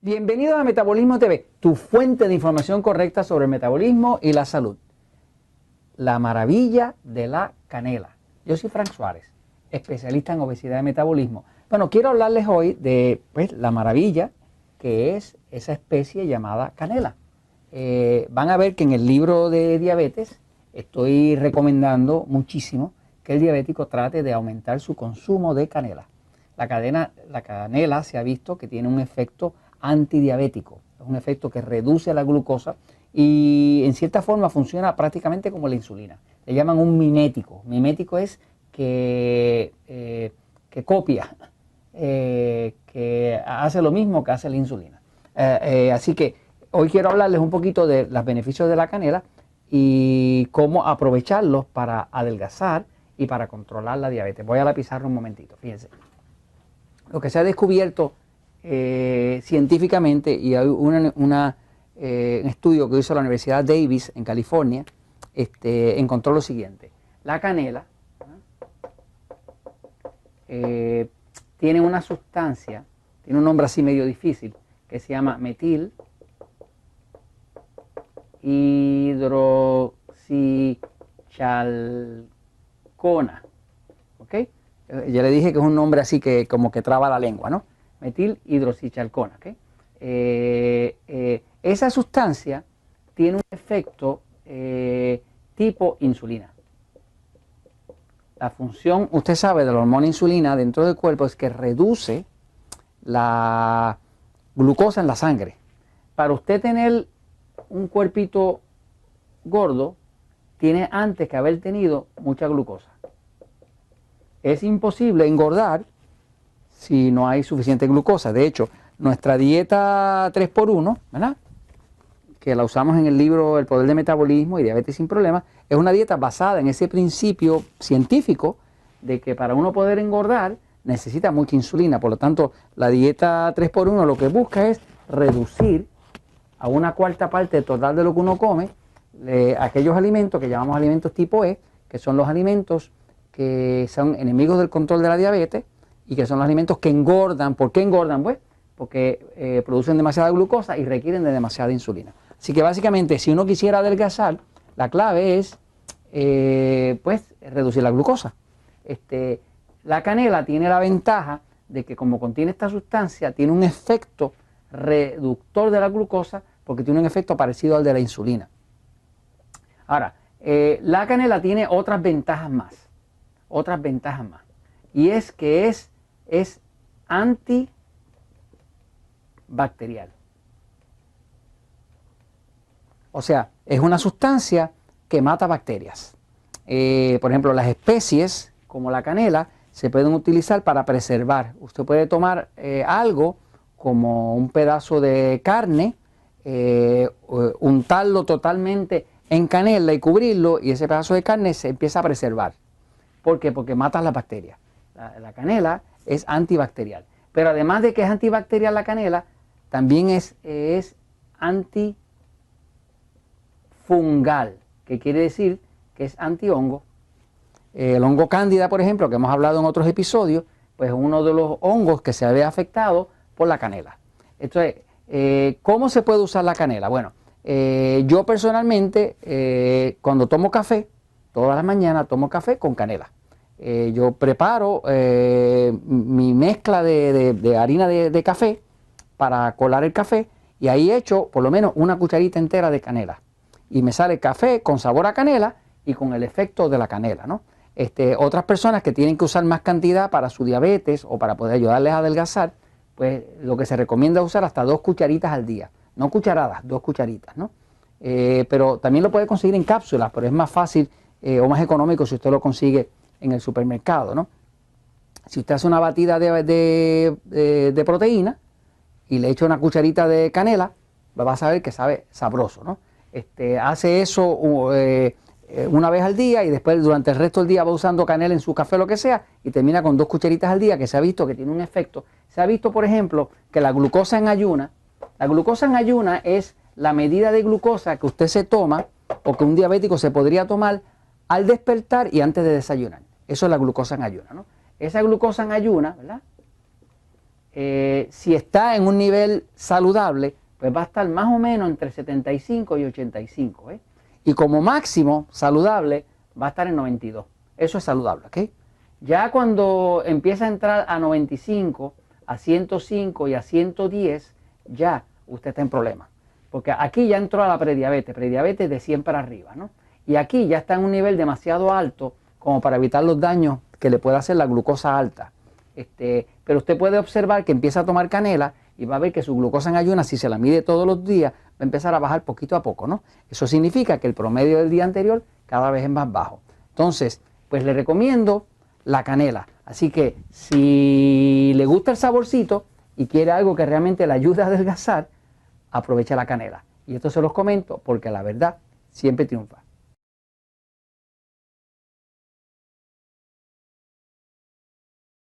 Bienvenidos a Metabolismo TV, tu fuente de información correcta sobre el metabolismo y la salud. La maravilla de la canela. Yo soy Frank Suárez, especialista en obesidad y metabolismo. Bueno, quiero hablarles hoy de la maravilla que es esa especie llamada canela. Van a ver que en el libro de diabetes estoy recomendando muchísimo que el diabético trate de aumentar su consumo de canela. La canela se ha visto que tiene un efecto antidiabético, es un efecto que reduce la glucosa y en cierta forma funciona prácticamente como la insulina. Le llaman un mimético. Mimético es que copia, que hace lo mismo que hace la insulina. Así que hoy quiero hablarles un poquito de los beneficios de la canela y cómo aprovecharlos para adelgazar y para controlar la diabetes. Voy a la pizarra un momentito, fíjense. Lo que se ha descubierto científicamente, y hay un estudio que hizo la Universidad Davis en California, encontró lo siguiente. La canela tiene una sustancia, tiene un nombre así medio difícil, que se llama metil hidroxichalcona. ¿Ok? Ya le dije que es un nombre así que como que traba la lengua, ¿no? Metil hidroxichalcona. ¿Okay? Esa sustancia tiene un efecto tipo insulina. La función, usted sabe, de la hormona insulina dentro del cuerpo es que reduce la glucosa en la sangre. Para usted tener un cuerpito gordo, tiene antes que haber tenido mucha glucosa. Es imposible engordar si no hay suficiente glucosa. De hecho, nuestra dieta 3x1, ¿verdad?, que la usamos en el libro El Poder del Metabolismo y Diabetes sin Problemas, es una dieta basada en ese principio científico de que para uno poder engordar necesita mucha insulina. Por lo tanto, la dieta 3x1 lo que busca es reducir a una cuarta parte total de lo que uno come aquellos alimentos que llamamos alimentos tipo E, que son los alimentos que son enemigos del control de la diabetes y que son los alimentos que engordan. ¿Por qué engordan? Pues porque producen demasiada glucosa y requieren de demasiada insulina. Así que básicamente, si uno quisiera adelgazar, la clave es reducir la glucosa. La canela tiene la ventaja de que como contiene esta sustancia, tiene un efecto reductor de la glucosa porque tiene un efecto parecido al de la insulina. Ahora, la canela tiene otras ventajas más. Y es que es antibacterial. O sea, es una sustancia que mata bacterias. Por ejemplo, las especies como la canela se pueden utilizar para preservar. Usted puede tomar algo como un pedazo de carne, untarlo totalmente en canela y cubrirlo, y ese pedazo de carne se empieza a preservar. ¿Por qué? Porque mata las bacterias. La canela es antibacterial. Pero además de que es antibacterial la canela, también es antifungal, que quiere decir que es antihongo. El hongo cándida, por ejemplo, que hemos hablado en otros episodios, pues es uno de los hongos que se ve afectado por la canela. Entonces, ¿cómo se puede usar la canela? Bueno, yo personalmente, cuando tomo café, todas las mañanas tomo café con canela. Yo preparo mi mezcla de harina de café para colar el café y ahí echo por lo menos una cucharita entera de canela. Y me sale café con sabor a canela y con el efecto de la canela, ¿no? Otras personas que tienen que usar más cantidad para su diabetes o para poder ayudarles a adelgazar, pues lo que se recomienda es usar hasta 2 cucharitas al día. No cucharadas, 2 cucharitas, ¿no? Pero también lo puede conseguir en cápsulas, pero es más fácil o más económico si usted lo consigue en el supermercado, ¿no? Si usted hace una batida de proteína y le echa una cucharita de canela, va a saber que sabe sabroso, ¿no? Hace eso una vez al día y después durante el resto del día va usando canela en su café o lo que sea y termina con 2 cucharitas al día, que se ha visto que tiene un efecto. Se ha visto, por ejemplo, que la glucosa en ayuna es la medida de glucosa que usted se toma o que un diabético se podría tomar al despertar y antes de desayunar. Eso es la glucosa en ayuna, ¿no? Esa glucosa en ayuna, ¿verdad?, si está en un nivel saludable, pues va a estar más o menos entre 75 y 85. Y como máximo saludable va a estar en 92. Eso es saludable, ¿ok? Ya cuando empieza a entrar a 95, a 105 y a 110, ya usted está en problemas. Porque aquí ya entró a la prediabetes de 100 para arriba, ¿no? Y aquí ya está en un nivel demasiado alto como para evitar los daños que le puede hacer la glucosa alta. Pero usted puede observar que empieza a tomar canela y va a ver que su glucosa en ayunas, si se la mide todos los días, va a empezar a bajar poquito a poco, ¿no? Eso significa que el promedio del día anterior cada vez es más bajo. Entonces, pues le recomiendo la canela. Así que si le gusta el saborcito y quiere algo que realmente le ayude a adelgazar, aprovecha la canela. Y esto se los comento porque la verdad siempre triunfa.